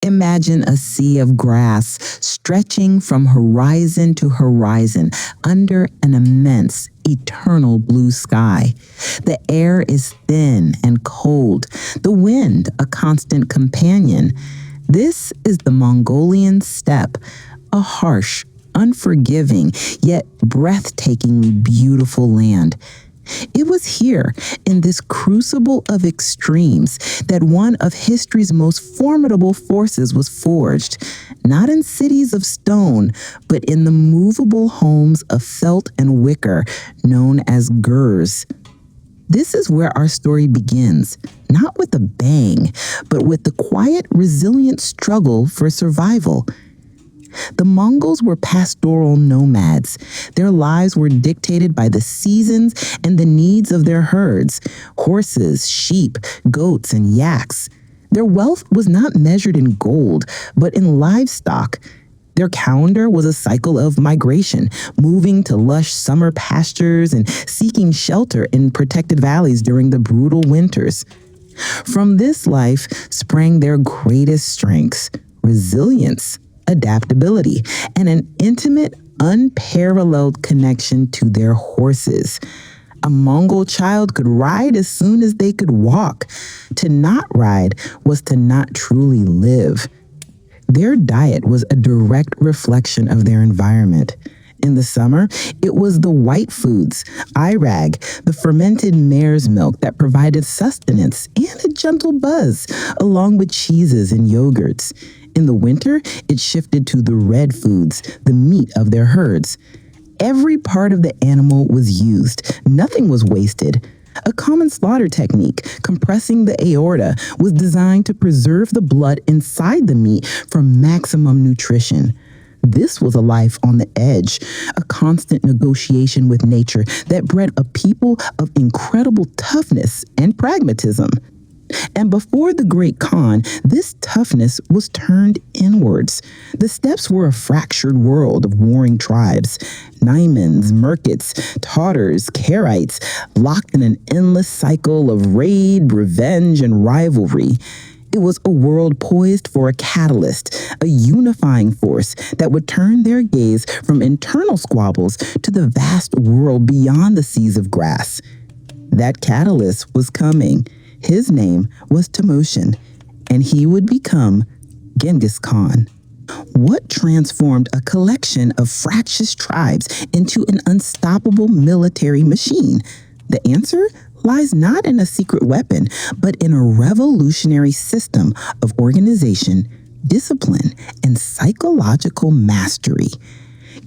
Imagine a sea of grass stretching from horizon to horizon under an immense, eternal blue sky. The air is thin and cold, the wind a constant companion. This is the Mongolian steppe, a harsh, unforgiving, yet breathtakingly beautiful land. It was here, in this crucible of extremes, that one of history's most formidable forces was forged, not in cities of stone, but in the movable homes of felt and wicker known as gers. This is where our story begins, not with a bang, but with the quiet, resilient struggle for survival. The Mongols were pastoral nomads. Their lives were dictated by the seasons and the needs of their herds, horses, sheep, goats, and yaks. Their wealth was not measured in gold, but in livestock. Their calendar was a cycle of migration, moving to lush summer pastures and seeking shelter in protected valleys during the brutal winters. From this life sprang their greatest strengths: resilience, adaptability, and an intimate, unparalleled connection to their horses. A Mongol child could ride as soon as they could walk. To not ride was to not truly live. Their diet was a direct reflection of their environment. In the summer, it was the white foods, irag, the fermented mare's milk that provided sustenance and a gentle buzz, along with cheeses and yogurts. In the winter, it shifted to the red foods, the meat of their herds. Every part of the animal was used. Nothing was wasted. A common slaughter technique, compressing the aorta, was designed to preserve the blood inside the meat for maximum nutrition. This was a life on the edge, a constant negotiation with nature that bred a people of incredible toughness and pragmatism. And before the Great Khan, this toughness was turned inwards. The steppes were a fractured world of warring tribes. Naimans, Merkits, Tatars, Karaites, locked in an endless cycle of raid, revenge, and rivalry. It was a world poised for a catalyst, a unifying force that would turn their gaze from internal squabbles to the vast world beyond the seas of grass. That catalyst was coming. His name was Timoshin, and he would become Genghis Khan. What transformed a collection of fractious tribes into an unstoppable military machine? The answer lies not in a secret weapon, but in a revolutionary system of organization, discipline, and psychological mastery.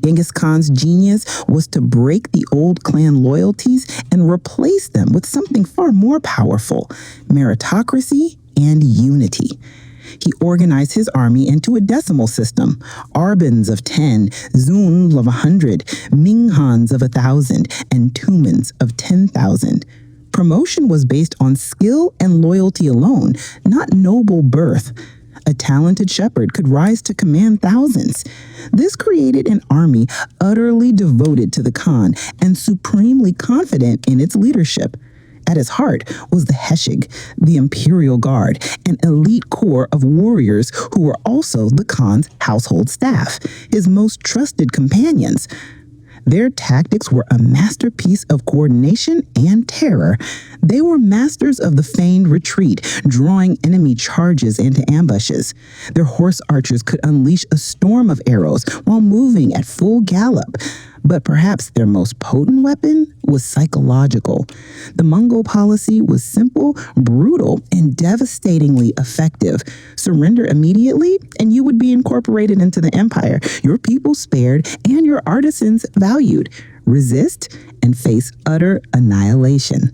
Genghis Khan's genius was to break the old clan loyalties and replace them with something far more powerful: meritocracy and unity. He organized his army into a decimal system: Arbans of 10, Zuns of 100, Minghans of 1,000, and Tumans of 10,000. Promotion was based on skill and loyalty alone, not noble birth. A talented shepherd could rise to command thousands. This created an army utterly devoted to the Khan and supremely confident in its leadership. At its heart was the Heshig, the imperial guard, an elite corps of warriors who were also the Khan's household staff, his most trusted companions. Their tactics were a masterpiece of coordination and terror. They were masters of the feigned retreat, drawing enemy charges into ambushes. Their horse archers could unleash a storm of arrows while moving at full gallop. But perhaps their most potent weapon was psychological. The Mongol policy was simple, brutal, and devastatingly effective. Surrender immediately, and you would be incorporated into the empire, your people spared, and your artisans valued. Resist and face utter annihilation.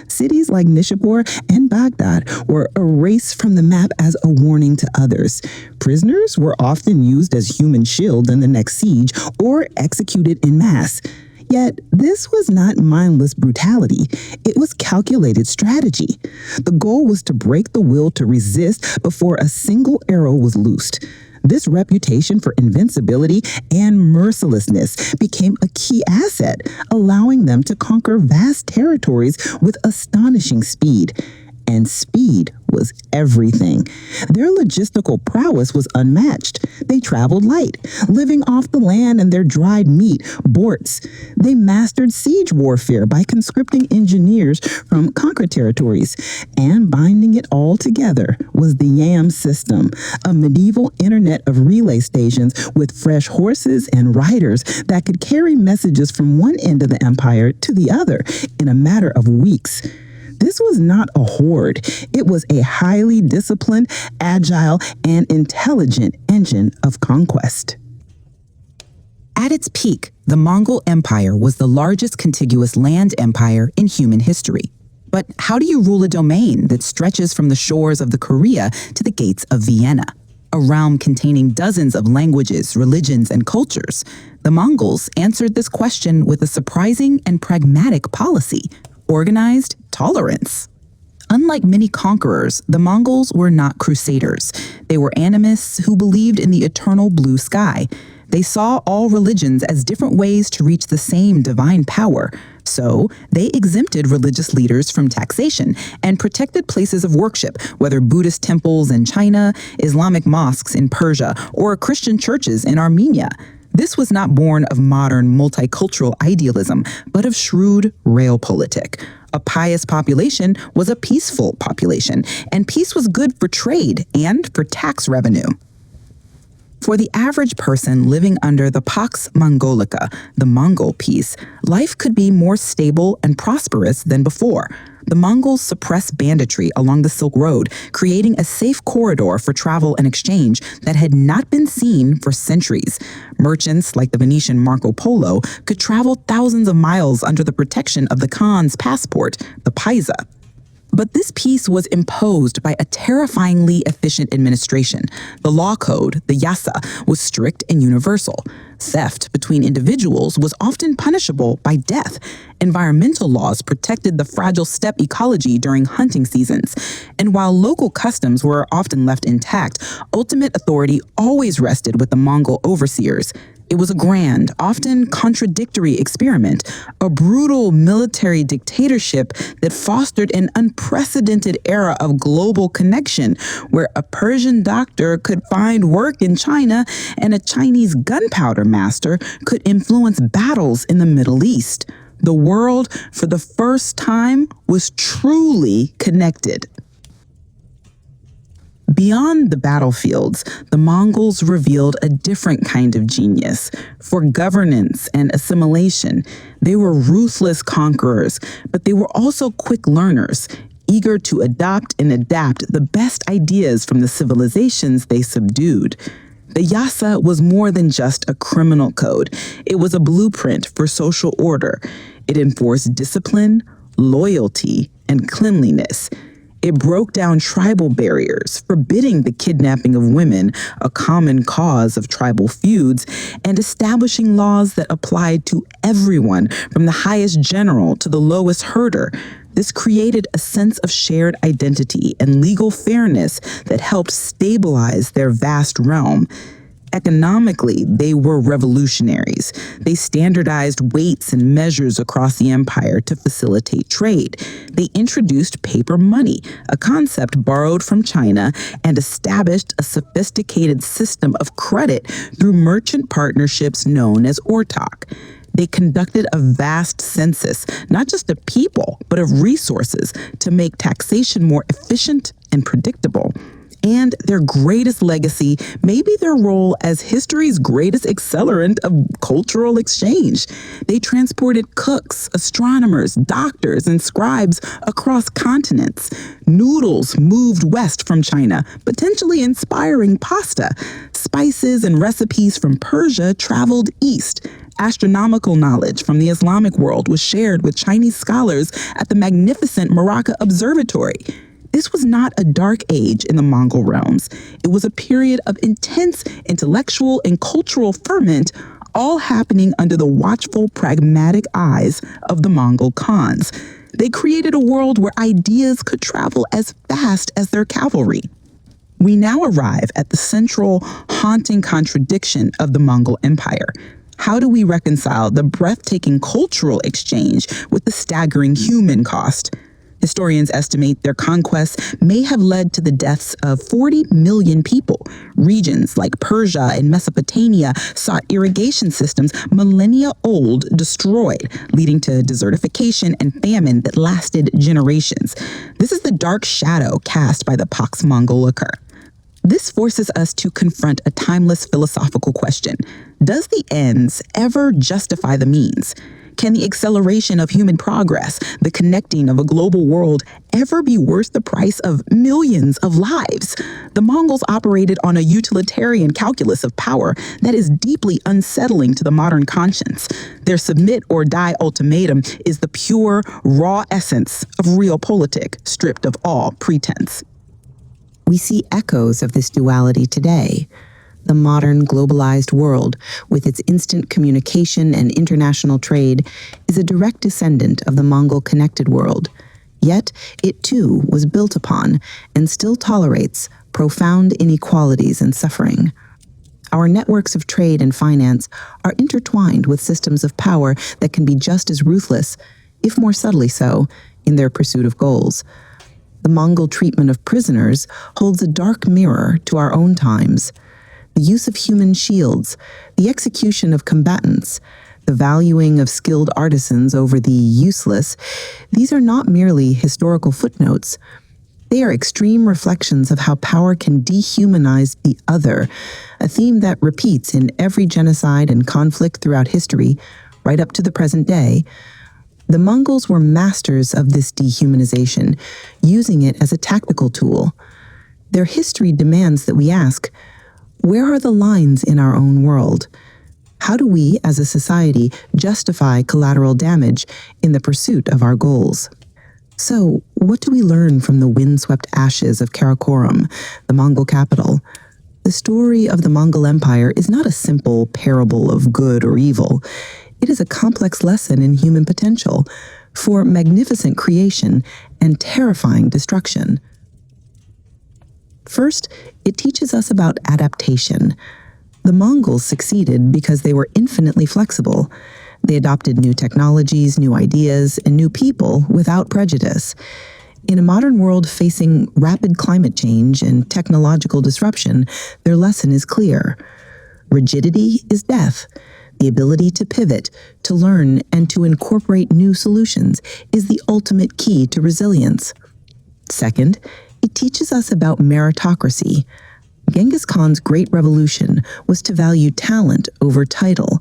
Cities like Nishapur and Baghdad were erased from the map as a warning to others. Prisoners were often used as human shields in the next siege or executed en masse. Yet, this was not mindless brutality. It was calculated strategy. The goal was to break the will to resist before a single arrow was loosed. This reputation for invincibility and mercilessness became a key asset, allowing them to conquer vast territories with astonishing speed. And speed was everything. Their logistical prowess was unmatched. They traveled light, living off the land and their dried meat, borts. They mastered siege warfare by conscripting engineers from conquered territories. And binding it all together was the YAM system, a medieval internet of relay stations with fresh horses and riders that could carry messages from one end of the empire to the other in a matter of weeks. This was not a horde. It was a highly disciplined, agile, and intelligent engine of conquest. At its peak, the Mongol Empire was the largest contiguous land empire in human history. But how do you rule a domain that stretches from the shores of the Korea to the gates of Vienna? A realm containing dozens of languages, religions, and cultures. The Mongols answered this question with a surprising and pragmatic policy: organized tolerance. Unlike many conquerors, the Mongols were not crusaders. They were animists who believed in the eternal blue sky. They saw all religions as different ways to reach the same divine power. So, they exempted religious leaders from taxation and protected places of worship, whether Buddhist temples in China, Islamic mosques in Persia, or Christian churches in Armenia. This was not born of modern multicultural idealism, but of shrewd realpolitik. A pious population was a peaceful population, and peace was good for trade and for tax revenue. For the average person living under the Pax Mongolica, the Mongol peace, life could be more stable and prosperous than before. The Mongols suppressed banditry along the Silk Road, creating a safe corridor for travel and exchange that had not been seen for centuries. Merchants like the Venetian Marco Polo could travel thousands of miles under the protection of the Khan's passport, the paisa. But this peace was imposed by a terrifyingly efficient administration. The law code, the yasa, was strict and universal. Theft between individuals was often punishable by death. Environmental laws protected the fragile steppe ecology during hunting seasons. And while local customs were often left intact, ultimate authority always rested with the Mongol overseers. It was a grand, often contradictory experiment, a brutal military dictatorship that fostered an unprecedented era of global connection, where a Persian doctor could find work in China and a Chinese gunpowder master could influence battles in the Middle East. The world, for the first time, was truly connected. Beyond the battlefields, the Mongols revealed a different kind of genius. For governance and assimilation, they were ruthless conquerors, but they were also quick learners, eager to adopt and adapt the best ideas from the civilizations they subdued. The yasa was more than just a criminal code. It was a blueprint for social order. It enforced discipline, loyalty, and cleanliness. It broke down tribal barriers, forbidding the kidnapping of women, a common cause of tribal feuds, and establishing laws that applied to everyone, from the highest general to the lowest herder. This created a sense of shared identity and legal fairness that helped stabilize their vast realm. Economically, they were revolutionaries. They standardized weights and measures across the empire to facilitate trade. They introduced paper money, a concept borrowed from China, and established a sophisticated system of credit through merchant partnerships known as ortok. They conducted a vast census, not just of people, but of resources, to make taxation more efficient and predictable. And their greatest legacy may be their role as history's greatest accelerant of cultural exchange. They transported cooks, astronomers, doctors, and scribes across continents. Noodles moved west from China, potentially inspiring pasta. Spices and recipes from Persia traveled east. Astronomical knowledge from the Islamic world was shared with Chinese scholars at the magnificent Maracca Observatory. This was not a dark age in the Mongol realms. It was a period of intense intellectual and cultural ferment, all happening under the watchful, pragmatic eyes of the Mongol Khans. They created a world where ideas could travel as fast as their cavalry. We now arrive at the central, haunting contradiction of the Mongol Empire. How do we reconcile the breathtaking cultural exchange with the staggering human cost? Historians estimate their conquests may have led to the deaths of 40 million people. Regions like Persia and Mesopotamia saw irrigation systems millennia old destroyed, leading to desertification and famine that lasted generations. This is the dark shadow cast by the Pax Mongolica. This forces us to confront a timeless philosophical question. Does the ends ever justify the means? Can the acceleration of human progress, the connecting of a global world, ever be worth the price of millions of lives? The Mongols operated on a utilitarian calculus of power that is deeply unsettling to the modern conscience. Their submit or die ultimatum is the pure, raw essence of realpolitik, stripped of all pretense. We see echoes of this duality today. The modern globalized world, with its instant communication and international trade, is a direct descendant of the Mongol connected world. Yet, it too was built upon and still tolerates profound inequalities and suffering. Our networks of trade and finance are intertwined with systems of power that can be just as ruthless, if more subtly so, in their pursuit of goals. The Mongol treatment of prisoners holds a dark mirror to our own times. The use of human shields, the execution of combatants, the valuing of skilled artisans over the useless, these are not merely historical footnotes. They are extreme reflections of how power can dehumanize the other, a theme that repeats in every genocide and conflict throughout history, right up to the present day. The Mongols were masters of this dehumanization, using it as a tactical tool. Their history demands that we ask, where are the lines in our own world? How do we, as a society, justify collateral damage in the pursuit of our goals? So, what do we learn from the windswept ashes of Karakorum, the Mongol capital? The story of the Mongol Empire is not a simple parable of good or evil. It is a complex lesson in human potential for magnificent creation and terrifying destruction. First, it teaches us about adaptation. The Mongols succeeded because they were infinitely flexible. They adopted new technologies, new ideas, and new people without prejudice. In a modern world facing rapid climate change and technological disruption, their lesson is clear. Rigidity is death. The ability to pivot, to learn, and to incorporate new solutions is the ultimate key to resilience. Second, it teaches us about meritocracy. Genghis Khan's great revolution was to value talent over title.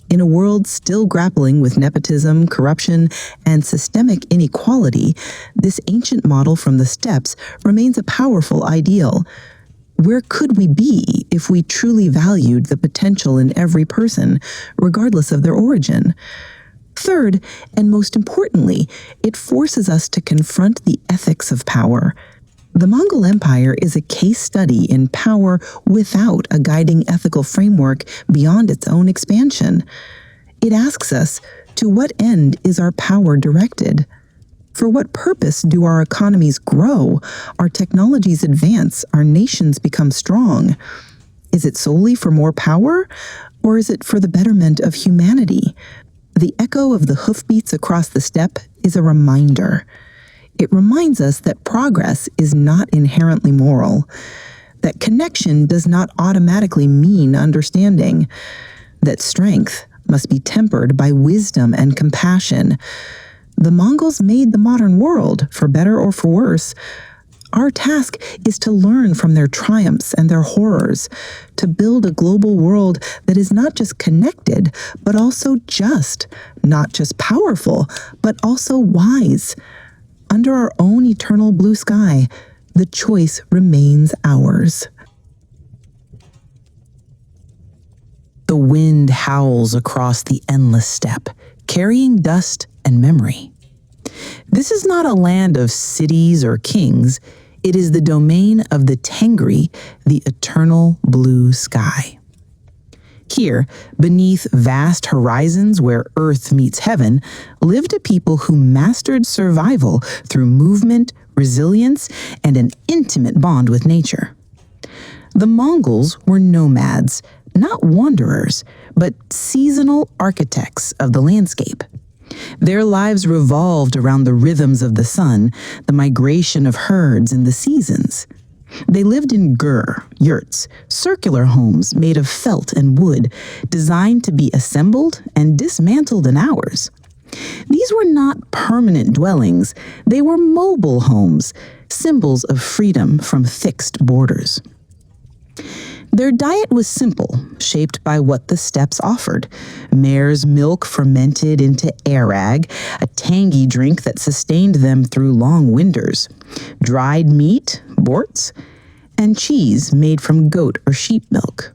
In a world still grappling with nepotism, corruption, and systemic inequality, this ancient model from the steppes remains a powerful ideal. Where could we be if we truly valued the potential in every person, regardless of their origin? Third, and most importantly, it forces us to confront the ethics of power. The Mongol Empire is a case study in power without a guiding ethical framework beyond its own expansion. It asks us, to what end is our power directed? For what purpose do our economies grow, our technologies advance, our nations become strong? Is it solely for more power, or is it for the betterment of humanity? The echo of the hoofbeats across the steppe is a reminder. It reminds us that progress is not inherently moral, that connection does not automatically mean understanding, that strength must be tempered by wisdom and compassion. The Mongols made the modern world, for better or for worse. Our task is to learn from their triumphs and their horrors, to build a global world that is not just connected, but also just, not just powerful, but also wise. Under our own eternal blue sky, the choice remains ours. The wind howls across the endless steppe, carrying dust and memory. This is not a land of cities or kings. It is the domain of the Tengri, the eternal blue sky. Here, beneath vast horizons where earth meets heaven, lived a people who mastered survival through movement, resilience, and an intimate bond with nature. The Mongols were nomads, not wanderers, but seasonal architects of the landscape. Their lives revolved around the rhythms of the sun, the migration of herds, and the seasons. They lived in yurts, circular homes made of felt and wood, designed to be assembled and dismantled in hours. These were not permanent dwellings, they were mobile homes, symbols of freedom from fixed borders. Their diet was simple, shaped by what the steppes offered. Mare's milk fermented into arag, a tangy drink that sustained them through long winters. Dried meat, borts, and cheese made from goat or sheep milk.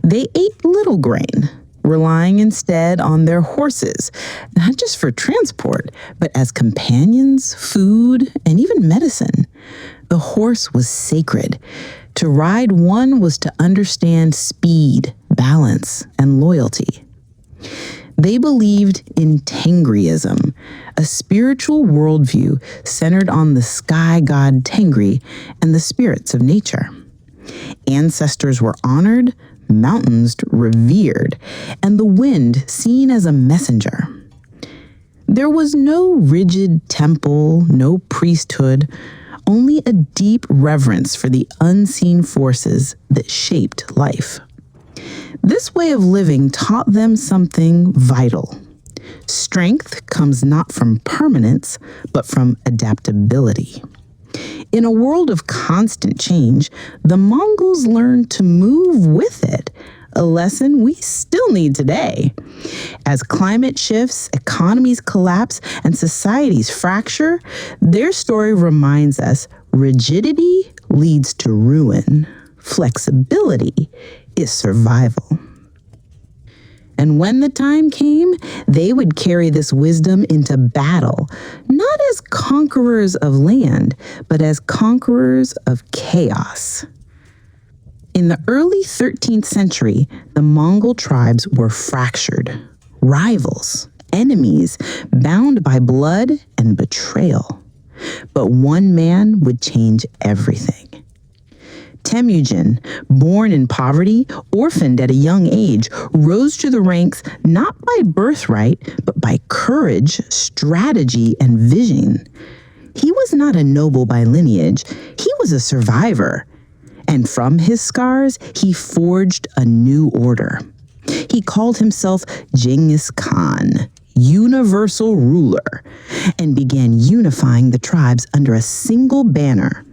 They ate little grain, relying instead on their horses, not just for transport, but as companions, food, and even medicine. The horse was sacred. To ride one was to understand speed, balance, and loyalty. They believed in Tengriism, a spiritual worldview centered on the sky god Tengri and the spirits of nature. Ancestors were honored, mountains revered, and the wind seen as a messenger. There was no rigid temple, no priesthood, only a deep reverence for the unseen forces that shaped life. This way of living taught them something vital. Strength comes not from permanence, but from adaptability. In a world of constant change, the Mongols learned to move with it, a lesson we still need today. As climate shifts, economies collapse, and societies fracture, their story reminds us rigidity leads to ruin. Flexibility is survival. And when the time came, they would carry this wisdom into battle, not as conquerors of land, but as conquerors of chaos. In the early 13th century, the Mongol tribes were fractured, rivals, enemies, bound by blood and betrayal. But one man would change everything. Temujin, born in poverty, orphaned at a young age, rose to the ranks not by birthright, but by courage, strategy, and vision. He was not a noble by lineage, he was a survivor. And from his scars, he forged a new order. He called himself Genghis Khan, universal ruler, and began unifying the tribes under a single banner.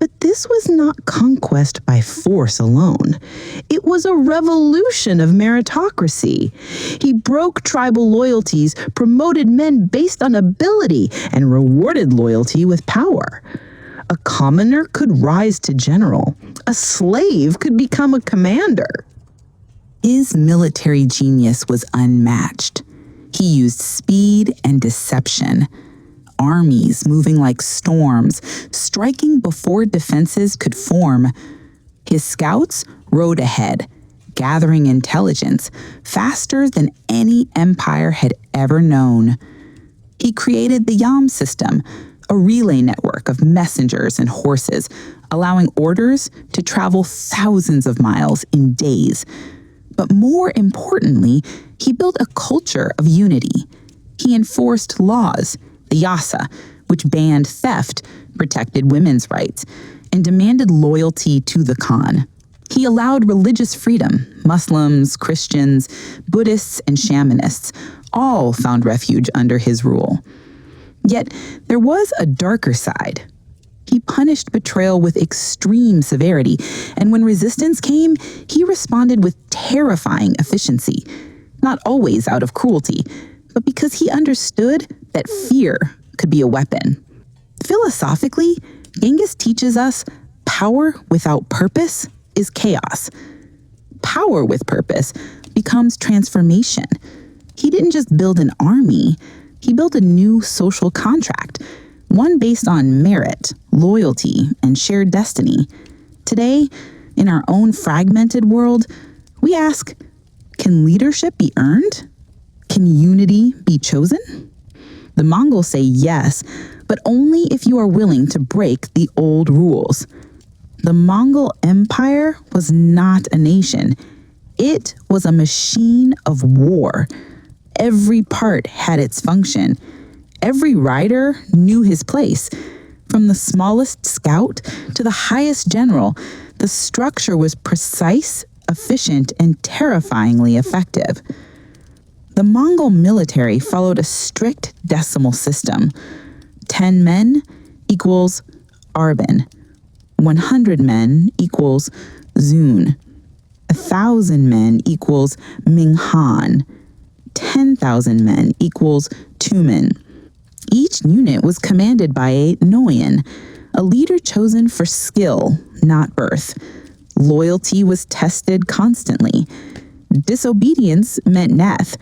But this was not conquest by force alone. It was a revolution of meritocracy. He broke tribal loyalties, promoted men based on ability, and rewarded loyalty with power. A commoner could rise to general. A slave could become a commander. His military genius was unmatched. He used speed and deception. Armies moving like storms, striking before defenses could form. His scouts rode ahead, gathering intelligence faster than any empire had ever known. He created the Yam system, a relay network of messengers and horses, allowing orders to travel thousands of miles in days. But more importantly, he built a culture of unity. He enforced laws, the Yasa, which banned theft, protected women's rights, and demanded loyalty to the Khan. He allowed religious freedom. Muslims, Christians, Buddhists, and shamanists all found refuge under his rule. Yet there was a darker side. He punished betrayal with extreme severity, and when resistance came, he responded with terrifying efficiency, not always out of cruelty, but because he understood that fear could be a weapon. Philosophically, Genghis teaches us power without purpose is chaos. Power with purpose becomes transformation. He didn't just build an army, he built a new social contract, one based on merit, loyalty, and shared destiny. Today, in our own fragmented world, we ask, can leadership be earned? Can unity be chosen? The Mongols say yes, but only if you are willing to break the old rules. The Mongol Empire was not a nation. It was a machine of war. Every part had its function. Every rider knew his place. From the smallest scout to the highest general, the structure was precise, efficient, and terrifyingly effective. The Mongol military followed a strict decimal system. 10 men equals Arban. 100 men equals Zun. 1,000 men equals Minghan. 10,000 men equals Tumen. Each unit was commanded by a Noyan, a leader chosen for skill, not birth. Loyalty was tested constantly. Disobedience meant death,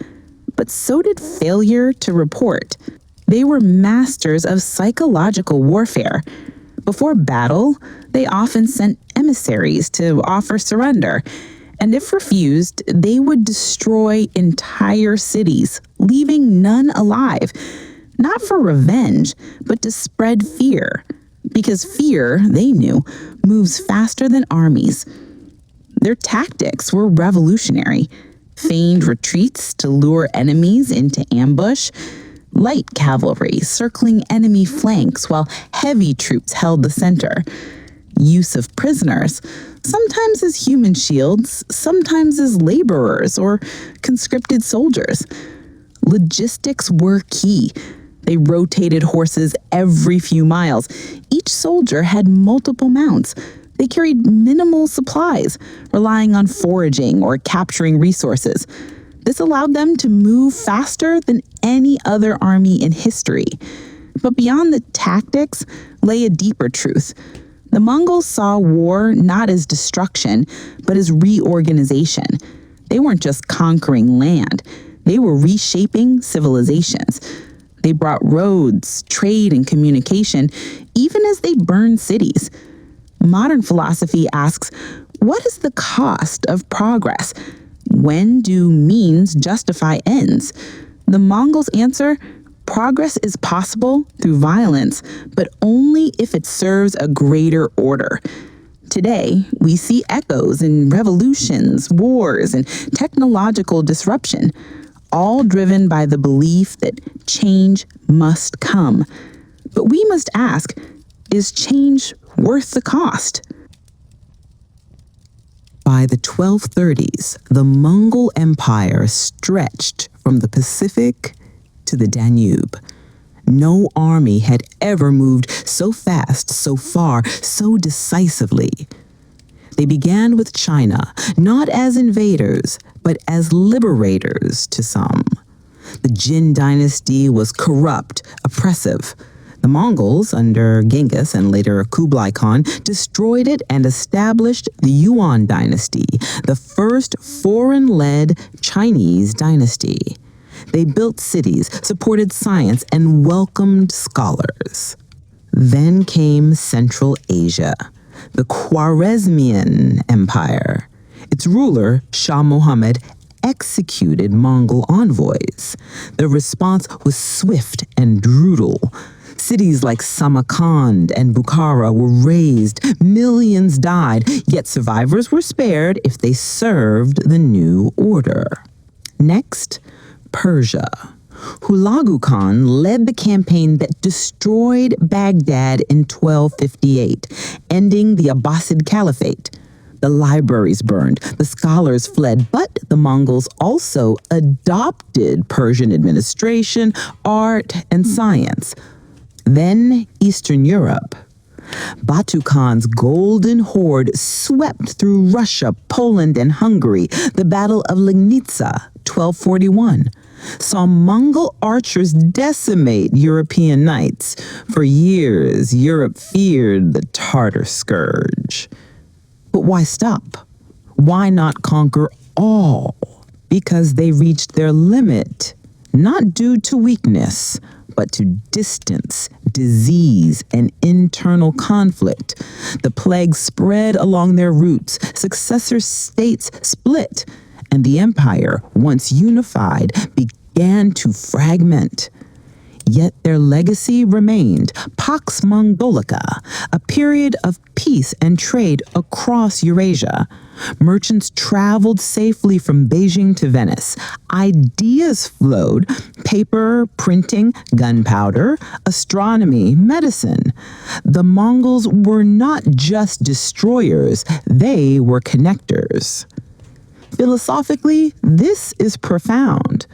but so did failure to report. They were masters of psychological warfare. Before battle, they often sent emissaries to offer surrender, and if refused, they would destroy entire cities, leaving none alive. Not for revenge, but to spread fear. Because fear, they knew, moves faster than armies. Their tactics were revolutionary. Feigned retreats to lure enemies into ambush, light cavalry circling enemy flanks while heavy troops held the center. Use of prisoners, sometimes as human shields, sometimes as laborers or conscripted soldiers. Logistics were key. They rotated horses every few miles. Each soldier had multiple mounts. They carried minimal supplies, relying on foraging or capturing resources. This allowed them to move faster than any other army in history. But beyond the tactics lay a deeper truth. The Mongols saw war not as destruction, but as reorganization. They weren't just conquering land. They were reshaping civilizations. They brought roads, trade, and communication, even as they burned cities. Modern philosophy asks, what is the cost of progress? When do means justify ends? The Mongols answer, progress is possible through violence, but only if it serves a greater order. Today, we see echoes in revolutions, wars, and technological disruption, all driven by the belief that change must come. But we must ask, is change worth the cost? By the 1230s, the Mongol Empire stretched from the Pacific to the Danube. No army had ever moved so fast, so far, so decisively. They began with China, not as invaders, but as liberators to some. The Jin dynasty was corrupt, oppressive. The Mongols, under Genghis and later Kublai Khan, destroyed it and established the Yuan dynasty, the first foreign-led Chinese dynasty. They built cities, supported science, and welcomed scholars. Then came Central Asia, the Khwarezmian Empire. Its ruler, Shah Muhammad, executed Mongol envoys. The response was swift and brutal. Cities like Samarkand and Bukhara were razed, millions died, yet survivors were spared if they served the new order. Next, Persia. Hulagu Khan led the campaign that destroyed Baghdad in 1258, ending the Abbasid Caliphate. The libraries burned, the scholars fled, but the Mongols also adopted Persian administration, art, and science. Then Eastern Europe. Batu Khan's golden horde swept through Russia, Poland, and Hungary. The Battle of Lignitsa, 1241, saw Mongol archers decimate European knights. For years, Europe feared the Tartar scourge. But why stop? Why not conquer all? Because they reached their limit, not due to weakness, but to distance, disease, and internal conflict. The plague spread along their routes, successor states split, and the empire, once unified, began to fragment. Yet their legacy remained Pax Mongolica, a period of peace and trade across Eurasia. Merchants traveled safely from Beijing to Venice. Ideas flowed: paper, printing, gunpowder, astronomy, medicine. The Mongols were not just destroyers, they were connectors. Philosophically, this is profound.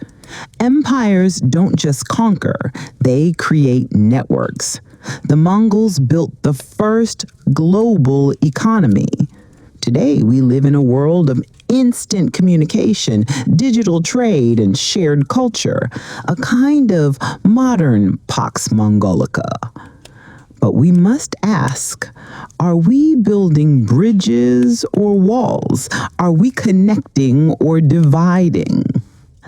Empires don't just conquer, they create networks. The Mongols built the first global economy. Today, we live in a world of instant communication, digital trade, and shared culture, a kind of modern Pax Mongolica. But we must ask, are we building bridges or walls? Are we connecting or dividing?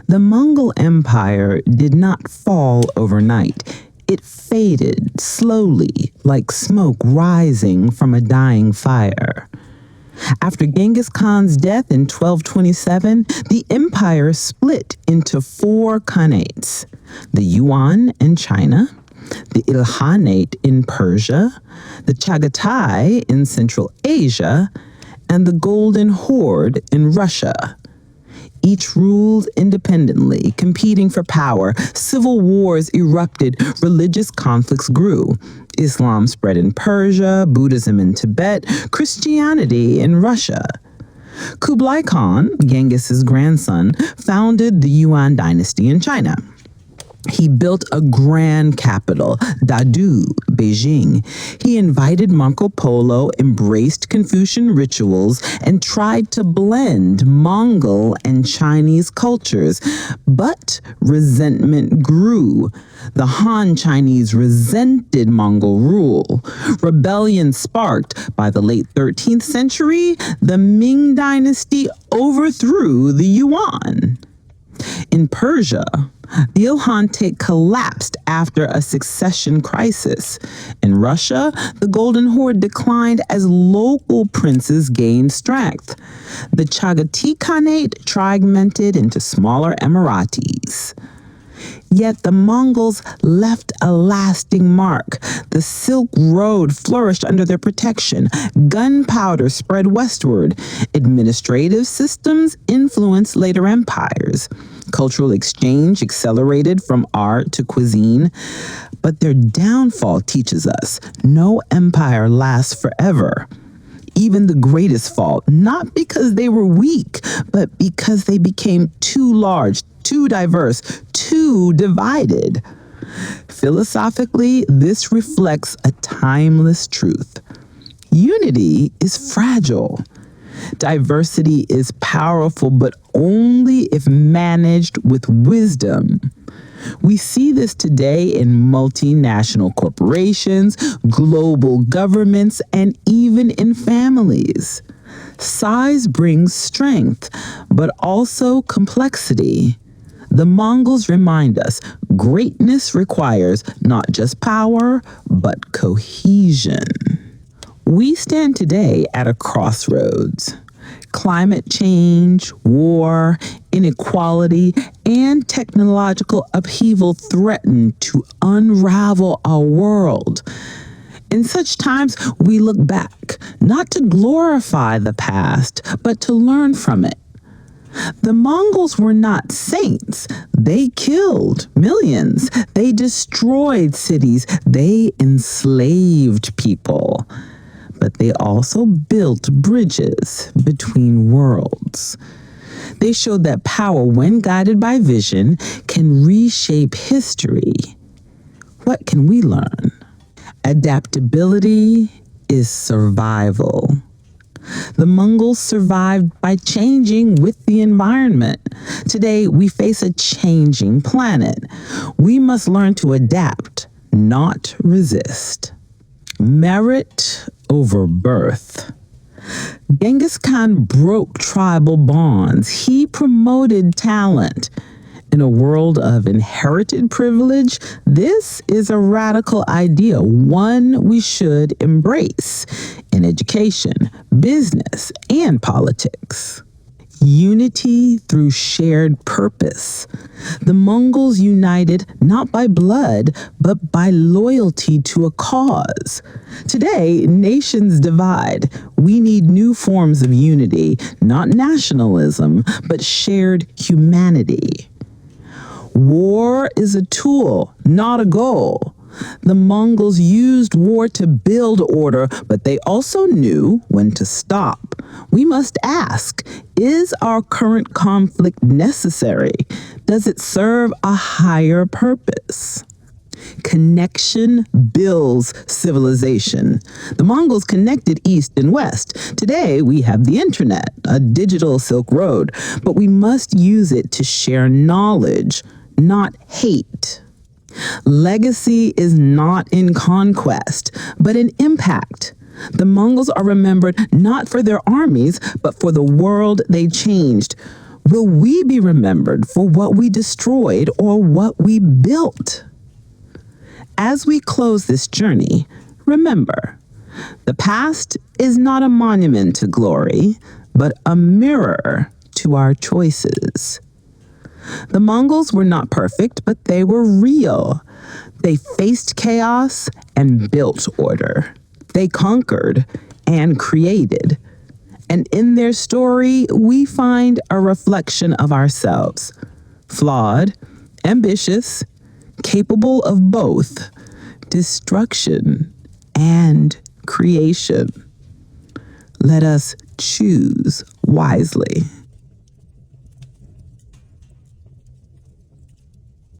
The Mongol Empire did not fall overnight. It faded slowly, like smoke rising from a dying fire. After Genghis Khan's death in 1227, the empire split into 4 khanates: the Yuan in China, the Ilkhanate in Persia, the Chagatai in Central Asia, and the Golden Horde in Russia. Each ruled independently, competing for power. Civil wars erupted, religious conflicts grew. Islam spread in Persia, Buddhism in Tibet, Christianity in Russia. Kublai Khan, Genghis's grandson, founded the Yuan dynasty in China. He built a grand capital, Dadu, Beijing. He invited Marco Polo, embraced Confucian rituals, and tried to blend Mongol and Chinese cultures. But resentment grew. The Han Chinese resented Mongol rule. Rebellion sparked. By the late 13th century, the Ming dynasty overthrew the Yuan. In Persia, the Ilkhanate collapsed after a succession crisis. In Russia, the Golden Horde declined as local princes gained strength. The Chagatai Khanate fragmented into smaller emirates. Yet the Mongols left a lasting mark. The Silk Road flourished under their protection. Gunpowder spread westward. Administrative systems influenced later empires. Cultural exchange accelerated from art to cuisine. But their downfall teaches us no empire lasts forever. Even the greatest fall, not because they were weak, but because they became too large, too diverse, too divided. Philosophically, this reflects a timeless truth. Unity is fragile. Diversity is powerful, but only if managed with wisdom. We see this today in multinational corporations, global governments, and even in families. Size brings strength, but also complexity. The Mongols remind us greatness requires not just power, but cohesion. We stand today at a crossroads. Climate change, war, inequality, and technological upheaval threaten to unravel our world. In such times, we look back, not to glorify the past, but to learn from it. The Mongols were not saints. They killed millions. They destroyed cities. They enslaved people. But they also built bridges between worlds. They showed that power, when guided by vision, can reshape history. What can we learn? Adaptability is survival. The Mongols survived by changing with the environment. Today, we face a changing planet. We must learn to adapt, not resist. Merit over birth. Genghis Khan broke tribal bonds. He promoted talent. In a world of inherited privilege, this is a radical idea, one we should embrace in education, business, and politics. Unity through shared purpose. The Mongols united not by blood, but by loyalty to a cause. Today, nations divide. We need new forms of unity, not nationalism, but shared humanity. War is a tool, not a goal. The Mongols used war to build order, but they also knew when to stop. We must ask, is our current conflict necessary? Does it serve a higher purpose? Connection builds civilization. The Mongols connected East and West. Today, we have the internet, a digital Silk Road, but we must use it to share knowledge, not hate. Legacy is not in conquest, but in impact. The Mongols are remembered not for their armies, but for the world they changed. Will we be remembered for what we destroyed or what we built? As we close this journey, remember, the past is not a monument to glory, but a mirror to our choices. The Mongols were not perfect, but they were real. They faced chaos and built order. They conquered and created. And in their story, we find a reflection of ourselves. Flawed, ambitious, capable of both destruction and creation. Let us choose wisely.